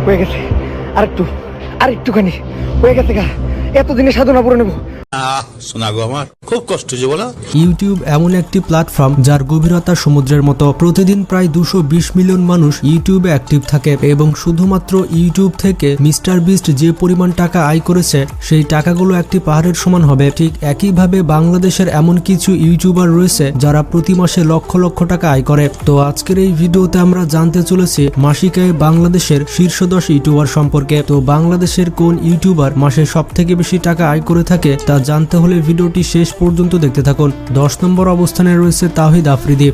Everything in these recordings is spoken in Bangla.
হয়ে গেছে, আরেকটুখানি হয়ে গেছে গা, এতদিনে সাধনা করে নেবো। শোনা গো, আমার খুব কষ্ট যে বলো। ইউটিউব এমন একটি প্ল্যাটফর্ম যার গভীরতা সমুদ্রের মতো। প্রতিদিন প্রায় 220 মিলিয়ন মানুষ ইউটিউবে অ্যাক্টিভ থাকে এবং শুধুমাত্র ইউটিউব থেকে মিস্টার বিস্ট যে পরিমাণ টাকা আয় করেছে সেই টাকাগুলো একটি পাহাড়ের সমান হবে। ঠিক একইভাবে বাংলাদেশের এমন কিছু ইউটিউবার রয়েছে যারা প্রতি মাসে লক্ষ লক্ষ টাকা আয় করে। তো আজকের এই ভিডিওতে আমরা জানতে চলেছি মাসিক আয়ে বাংলাদেশের শীর্ষ 10 ইউটিউবার সম্পর্কে। তো বাংলাদেশের কোন ইউটিউবার মাসে সবথেকে বেশি টাকা আয় করে থাকে তা জানতে হলে ভিডিওটি শেষ পর্যন্ত দেখতে থাকুন। 10 নম্বর অবস্থানে রয়েছে তাওহিদ আফ্রিদি।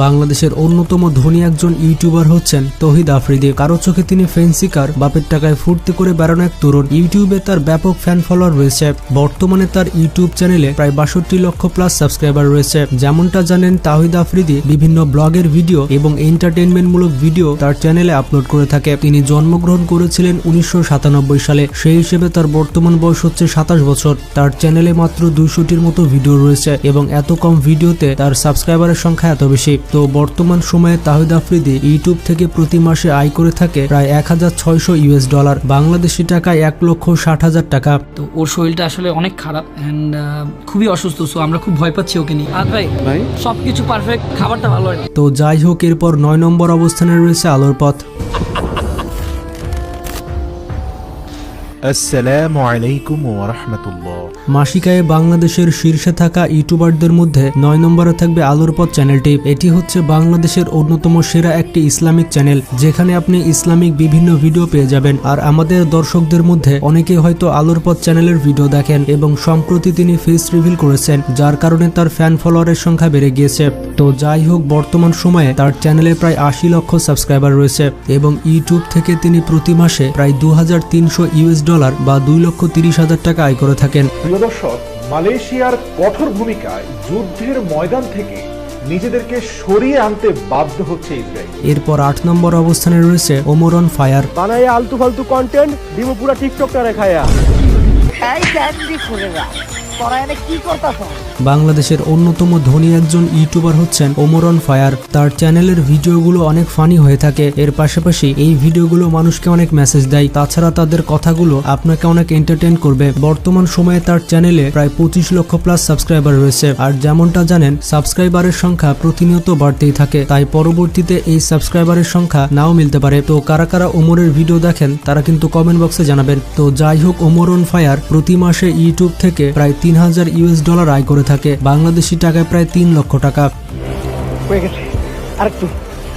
বাংলাদেশের অন্যতম ধনী একজন ইউটিউবার হচ্ছেন তাওহিদ আফ্রিদি। কারো চোখে তিনি ফেন্সিকার, বাপের টাকায় ফুর্তি করে বেড়ানো এক তরুণ। ইউটিউবে তার ব্যাপক ফ্যান ফলোয়ার রয়েছে। বর্তমানে তার ইউটিউব চ্যানেলে প্রায় 62 লক্ষ প্লাস সাবস্ক্রাইবার রয়েছে। যেমনটা জানেন, তাওহিদ আফ্রিদি বিভিন্ন ব্লগের ভিডিও এবং এন্টারটেইনমেন্ট মূলক ভিডিও তার চ্যানেলে আপলোড করে থাকে। তিনি জন্মগ্রহণ করেছিলেন 1997 সালে। সেই হিসেবে তার বর্তমান বয়স হচ্ছে 27 বছর। তার চ্যানেলে মাত্র 200টির মতো ভিডিও রয়েছে এবং এত কম ভিডিওতে তার সাবস্ক্রাইবারের সংখ্যা এত বেশি। তো বর্তমান সময়ে তাওহিদ আফ্রিদি ইউটিউব থেকে প্রতি মাসে আয় করে থাকে প্রায় $1600, বাংলাদেশি টাকায় 1,60,000 টাকা। তো ওর শরীরটা আসলে অনেক খারাপ এন্ড খুবই অসুস্থ, সো আমরা খুব ভয় পাচ্ছি ওকে নিয়ে। আর ভাই সবকিছু পারফেক্ট, খাবারটা ভালো হয় না। তো যাই হোক, এরপর 9 নম্বর অবস্থানে রয়েছে আলোর পথ। আসসালামু আলাইকুম ওয়া রাহমাতুল্লাহ। মাসিক আয়ে বাংলাদেশের শীর্ষে থাকা ইউটিউবারদের মধ্যে 9 নম্বরে থাকবে আলোর পথ চ্যানেলটি। এটি হচ্ছে বাংলাদেশের অন্যতম সেরা একটি ইসলামিক চ্যানেল, যেখানে আপনি ইসলামিক বিভিন্ন ভিডিও পেয়ে যাবেন। আর আমাদের দর্শকদের মধ্যে অনেকে হয়তো আলোর পথ চ্যানেলের ভিডিও দেখেন এবং সম্প্রতি তিনি ফেস রিভিল করেছেন, যার কারণে তার ফ্যান ফলোয়ারের সংখ্যা বেড়ে গিয়েছে। তো যাই হোক, বর্তমান সময়ে তার চ্যানেলে প্রায় 80 লক্ষ সাবস্ক্রাইবার রয়েছে এবং ইউটিউব থেকে তিনি প্রতি মাসে প্রায় $2300 বা 2,30,000 টাকা আয় করে থাকেন। প্রিয় দর্শক, মালয়েশিয়ার কঠোর ভূমিকায় যুদ্ধের ময়দান থেকে নিজেদেরকে সরিয়ে আনতে বাধ্য হচ্ছে ইসরায়েল। এরপর 8 নম্বর অবস্থানে রয়েছে ওমর অন ফায়ার। বানায় আলতু ফালতু কন্টেন্ট দিমু পুরা টিকটকটারে খায়া। এই ক্যান্ডি করে না তোরা এনে কি করতাছ? বাংলাদেশের অন্যতম ধনী একজন ইউটিউবার হচ্ছেন ওমর অন ফায়ার। তার চ্যানেলের ভিডিওগুলো অনেক ফানি হয়ে থাকে। এর পাশাপাশি এই ভিডিওগুলো মানুষকে অনেক মেসেজ দেয়। তাছাড়া তাদের কথাগুলো আপনাকে অনেক এন্টারটেইন করবে। বর্তমান সময়ে তার চ্যানেলে প্রায় 25 লক্ষ প্লাস সাবস্ক্রাইবার রয়েছে। আর যেমনটা জানেন, সাবস্ক্রাইবারের সংখ্যা প্রতিনিয়ত বাড়তেই থাকে, তাই পরবর্তীতে এই সাবস্ক্রাইবারের সংখ্যা নাও মিলতে পারে। তো কারা কারা ওমরের ভিডিও দেখেন তারা কিন্তু কমেন্ট বক্সে জানাবেন। তো যাই হোক, ওমর অন ফায়ার প্রতি মাসে ইউটিউব থেকে প্রায় $3,000 আয় করে থাকে, বাংলাদেশি টাকায় প্রায় 3 লক্ষ টাকা। হয়ে গেছে,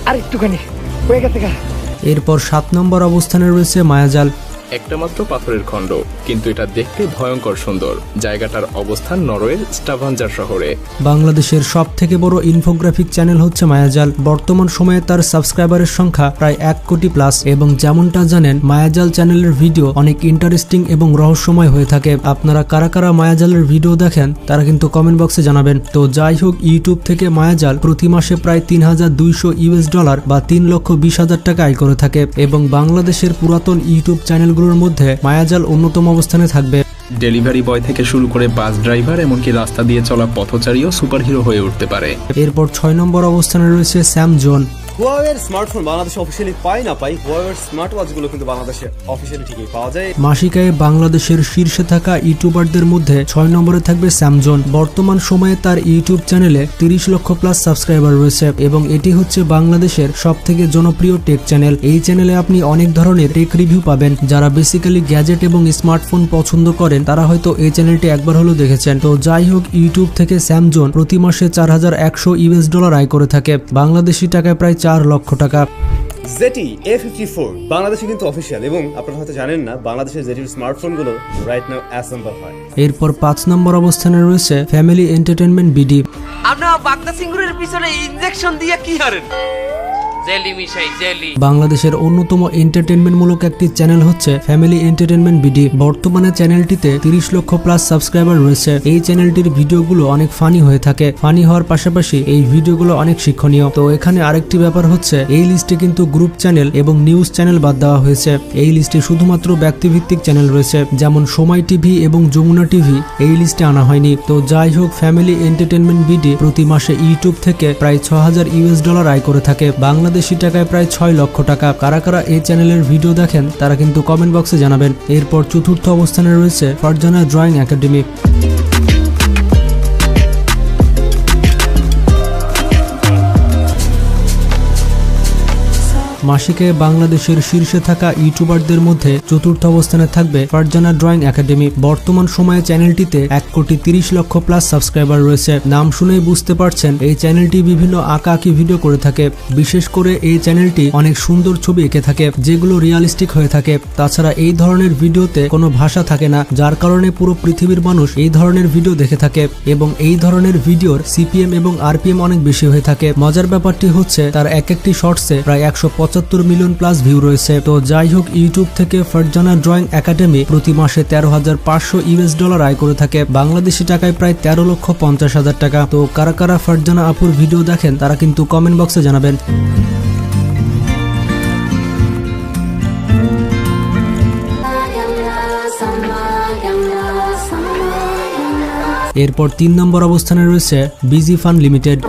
আরেকটুখানি হয়ে গেছে গা। এরপর 7 নম্বর অবস্থানে রয়েছে মায়াজাল। একটা মাত্র পাথরের খণ্ড, কিন্তু এটা দেখতে ভয়ঙ্কর সুন্দর। জায়গাটার অবস্থান নরওয়ের স্টাভাঞ্জার শহরে। বাংলাদেশের সব থেকে বড় ইনফোগ্রাফিক চ্যানেল হচ্ছে মায়াজাল। বর্তমান সময়ে তার সাবস্ক্রাইবারের সংখ্যা প্রায় 1 কোটি প্লাস এবং যেমনটা জানেন, মায়াজাল চ্যানেলের ভিডিও অনেক ইন্টারেস্টিং এবং রহস্যময় হয়ে থাকে। আপনারা কারা কারা মায়াজালের ভিডিও দেখেন তারা কিন্তু কমেন্ট বক্সে জানাবেন। তো যাই হোক, ইউটিউব থেকে মায়াজাল প্রতি মাসে প্রায় $3,200 বা 3,20,000 টাকা আয় করে থাকে এবং বাংলাদেশের পুরাতন ইউটিউব চ্যানেল মধ্যে মায়াজাল অন্যতম অবস্থানে থাকবে। ডেলিভারি বয় থেকে শুরু করে বাস ড্রাইভার, এমনকি রাস্তা দিয়ে চলা পথচারীও সুপারহিরো হয়ে উঠতে পারে। এরপর 6 নম্বর অবস্থানে রয়েছে স্যাম জন। হুয়াওয়ের স্মার্টফোন বাংলাদেশে অফিসিয়ালি পাই না পাই, হুয়াওয়ের স্মার্ট ওয়াচগুলো কিন্তু বাংলাদেশে অফিসিয়ালি ঠিকই পাওয়া যায়। মাসিক আয়ে বাংলাদেশের শীর্ষে থাকা ইউটিউবারদের মধ্যে 6 নম্বরে থাকবে স্যাম জন। বর্তমান সময়ে তার ইউটিউব চ্যানেলে 30 লক্ষ প্লাস সাবস্ক্রাইবার রয়েছে এবং এটি হচ্ছে বাংলাদেশের সবথেকে জনপ্রিয় টেক চ্যানেল। এই চ্যানেলে আপনি অনেক ধরনের টেক রিভিউ পাবেন। যারা বেসিক্যালি গ্যাজেট এবং স্মার্টফোন পছন্দ করেন তারা হয়তো এই চ্যানেলটি একবার হলেও দেখেছেন। তো যাই হোক, ইউটিউব থেকে স্যাম জন প্রতি মাসে $4,100 আয় করে থাকে, বাংলাদেশি টাকায় প্রায় 4 লক্ষ টাকা। জেটি A54 বাংলাদেশে কিন্তু অফিসিয়াল এবং আপনারা হয়তো জানেন না, বাংলাদেশের জেটির স্মার্টফোনগুলো রাইট নাও অ্যাসেম্বল হয়। এরপর 5 নম্বর অবস্থানে রয়েছে ফ্যামিলি এন্টারটেইনমেন্ট বিডি। আপনারা বাগদা সিঙ্গুরের পিছনে ইনজেকশন দিয়ে কি হারেন? জেলি মিশাই জেলি। বাংলাদেশের অন্যতম এন্টারটেইনমেন্টমূলক একটি চ্যানেল হচ্ছে ফ্যামিলি এন্টারটেইনমেন্ট বিডি। বর্তমানে চ্যানেলটিতে 30 লক্ষ প্লাস সাবস্ক্রাইবার রয়েছে। এই চ্যানেলটির ভিডিওগুলো অনেক ফানি হয়ে থাকে। ফানি হওয়ার পাশাপাশি এই ভিডিওগুলো অনেক শিক্ষণীয়। তো এখানে আরেকটি ব্যাপার হচ্ছে এই লিস্টে কিন্তু গ্রুপ চ্যানেল এবং নিউজ চ্যানেল বাদ দেওয়া হয়েছে। এই লিস্টে শুধুমাত্র ব্যক্তিভিত্তিক চ্যানেল রয়েছে, যেমন সময় টিভি এবং যমুনা টিভি এই লিস্টে আনা হয়নি। তো যাই হোক, ফ্যামিলি এন্টারটেইনমেন্ট বিডি প্রতি মাসে ইউটিউব থেকে প্রায় $6000 আয় করে থাকে, বাংলাদেশি টাকায় প্রায় 6 লক্ষ টাকা। কারা কারা এই চ্যানেলের ভিডিও দেখেন তারা কিন্তু কমেন্ট বক্সে জানাবেন। এরপর চতুর্থ অবস্থানে রয়েছে ফারজানা ড্রয়িং একাডেমি। মাসিকে বাংলাদেশের শীর্ষে থাকা ইউটিউবারদের মধ্যে চতুর্থ অবস্থানে থাকবে ফারজানা ড্রয়িং একাডেমি। বর্তমান সময়ে চ্যানেলটিতে 1,30,00,000 প্লাস সাবস্ক্রাইবার রয়েছে। নাম শুনেই বুঝতে পারছেন এই চ্যানেলটি বিভিন্ন আঁকাআঁকি ভিডিও করে থাকে। বিশেষ করে এই চ্যানেলটি অনেক সুন্দর ছবি এঁকে থাকে, যেগুলো রিয়ালিস্টিক হয়ে থাকে। তাছাড়া এই ধরনের ভিডিওতে কোনো ভাষা থাকে না, যার কারণে পুরো পৃথিবীর মানুষ এই ধরনের ভিডিও দেখে থাকে এবং এই ধরনের ভিডিওর সিপিএম এবং আরপিএম অনেক বেশি হয়ে থাকে। মজার ব্যাপারটি হচ্ছে তার একটি শর্টসে প্রায় 175 মিলিয়ন প্লাস ভিউ রয়েছে। তো যাই হোক, ইউটিউব থেকে ফারজানা ড্রয়িং একাডেমি প্রতি মাসে $13,500 আয় করে থাকে, বাংলাদেশি টাকায় প্রায় 13,50,000 টাকা। তো কারা কারা ফারজানা আপুর ভিডিও দেখেন তারা কিন্তু কমেন্ট বক্সে জানাবেন। এরপর 3 নম্বর অবস্থানে রয়েছে বিজি ফান লিমিটেড।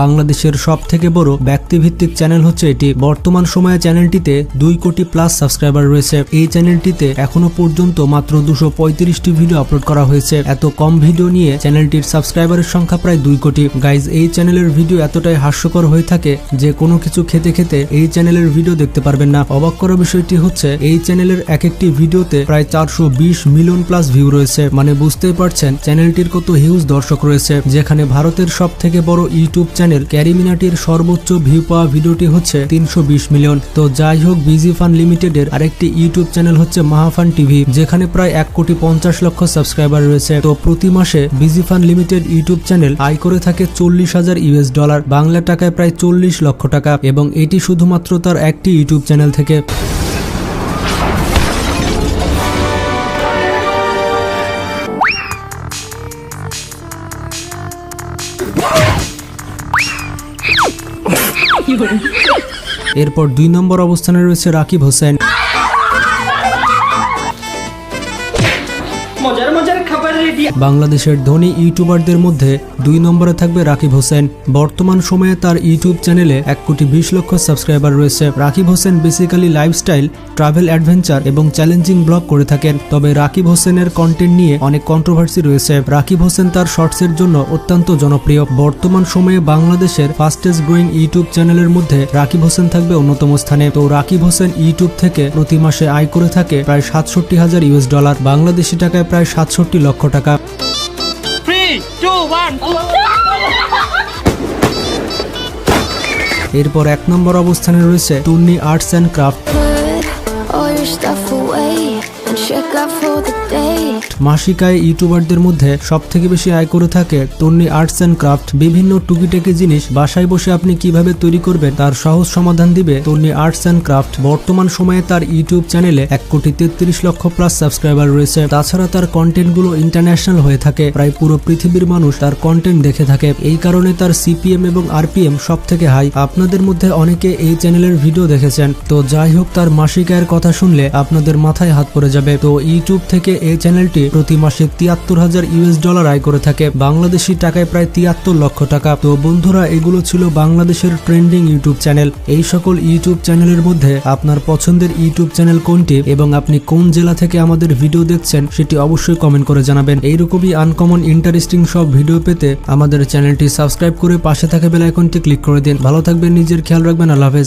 বাংলাদেশের সব থেকে বড় ব্যক্তিভিত্তিক চ্যানেল হচ্ছে এটি। বর্তমান সময়ে চ্যানেলটিতে 2 কোটি প্লাস সাবস্ক্রাইবার রয়েছে। এই চ্যানেলটিতে এখনো পর্যন্ত মাত্র 235টি ভিডিও আপলোড করা হয়েছে। এত কম ভিডিও নিয়ে চ্যানেলটির সাবস্ক্রাইবারের সংখ্যা প্রায় 2 কোটি। গাইজ, এই চ্যানেলের ভিডিও এতটাই হাস্যকর হয়ে থাকে যে কোনো কিছু খেতে খেতে এই চ্যানেলের ভিডিও দেখতে পারবেন না। অবাক করা বিষয়টি হচ্ছে এই চ্যানেলের একটি ভিডিওতে প্রায় 420 মিলিয়ন প্লাস ভিউ রয়েছে। মানে বুঝতেই পারছেন চ্যানেলটির কত হিউজ দর্শক রয়েছে। যেখানে ভারতের সব থেকে বড় ইউটিউব চ্যানেল ক্যারিমিনাটির সর্বোচ্চ ভিউ পাওয়া ভিডিওটি হচ্ছে 320 মিলিয়ন। তো যাই হোক, বিজি ফান লিমিটেডের আরেকটি ইউটিউব চ্যানেল হচ্ছে মাহাফান টিভি, যেখানে প্রায় 1,50,00,000 সাবস্ক্রাইবার রয়েছে। তো প্রতি মাসে busy fun limited YouTube channel আয় করে থাকে $40,000, বাংলা টাকায় প্রায় 40 লক্ষ টাকা, এবং এটি শুধুমাত্র তার একটি ইউটিউব চ্যানেল থেকে। এরপর 2 নম্বর অবস্থানে রয়েছে রাকিব হোসেন। বাংলাদেশের ধনী ইউটিউবারদের মধ্যে 2 নম্বরে থাকবে রাকিব হোসেন। বর্তমান সময়ে তার ইউটিউব চ্যানেলে 1,20,00,000 সাবস্ক্রাইবার রয়েছে। Rakib Hossain basically lifestyle, travel, adventure এবং চ্যালেঞ্জিং ব্লগ করে থাকেন। তবে রাকিব হোসেনের কন্টেন্ট নিয়ে অনেক কন্ট্রোভার্সি রয়েছে। রাকিব হোসেন তার শর্টসের জন্য অত্যন্ত জনপ্রিয়। বর্তমান সময়ে বাংলাদেশের ফাস্টেস্ট গ্রোয়িং ইউটিউব চ্যানেলের মধ্যে রাকিব হোসেন থাকবে অন্যতম স্থানে। তো রাকিব হোসেন ইউটিউব থেকে প্রতি মাসে আয় করে থাকে প্রায় $67,000, বাংলাদেশি টাকায় প্রায় 67 লক্ষ টাকা। 3, 2, 1 এরপর 1 নম্বর অবস্থানে রয়েছে টুন্নি আর্টস অ্যান্ড ক্রাফট। মাসিক আয় ইউটিউবারদের মধ্যে সব থেকে বেশি আয় করে থাকে টুন্নি আর্টস অ্যান্ড ক্রাফট। বিভিন্ন টুকিটাকি জিনিস বাসায় বসে আপনি কিভাবে তৈরি করবেন তার সহজ সমাধান দিবে টুন্নি আর্টস অ্যান্ড ক্রাফট। বর্তমান সময়ে তার ইউটিউব চ্যানেলে 1,33,00,000 প্লাস সাবস্ক্রাইবার রয়েছে। তাছাড়া তার কন্টেন্টগুলো ইন্টারন্যাশনাল হয়ে থাকে, প্রায় পুরো পৃথিবীর মানুষ তার কন্টেন্ট দেখে থাকে। এই কারণে তার সিপিএম এবং আরপিএম সব থেকে হাই। আপনাদের মধ্যে অনেকে এই চ্যানেলের ভিডিও দেখেছেন। তো যাই হোক, তার মাসিক আয়ের কথা শুনলে আপনাদের মাথায় হাত পড়ে যাবে। তো ইউটিউব থেকে এই চ্যানেলটি প্রতি মাসে $73,000 আয় করে থাকে, বাংলাদেশি টাকায় প্রায় 73 লক্ষ টাকা। তো বন্ধুরা, এগুলো ছিল বাংলাদেশের ট্রেন্ডিং ইউটিউব চ্যানেল। এই সকল ইউটিউব চ্যানেলের মধ্যে আপনার পছন্দের ইউটিউব চ্যানেল কোনটি এবং আপনি কোন জেলা থেকে আমাদের ভিডিও দেখছেন সেটি অবশ্যই কমেন্ট করে জানাবেন। এইরকমই আনকমন ইন্টারেস্টিং সব ভিডিও পেতে আমাদের চ্যানেলটি সাবস্ক্রাইব করে পাশে থাকা বেল আইকনটি ক্লিক করে দিন। ভালো থাকবেন, নিজের খেয়াল রাখবেন। আল্লাহ হাফেজ।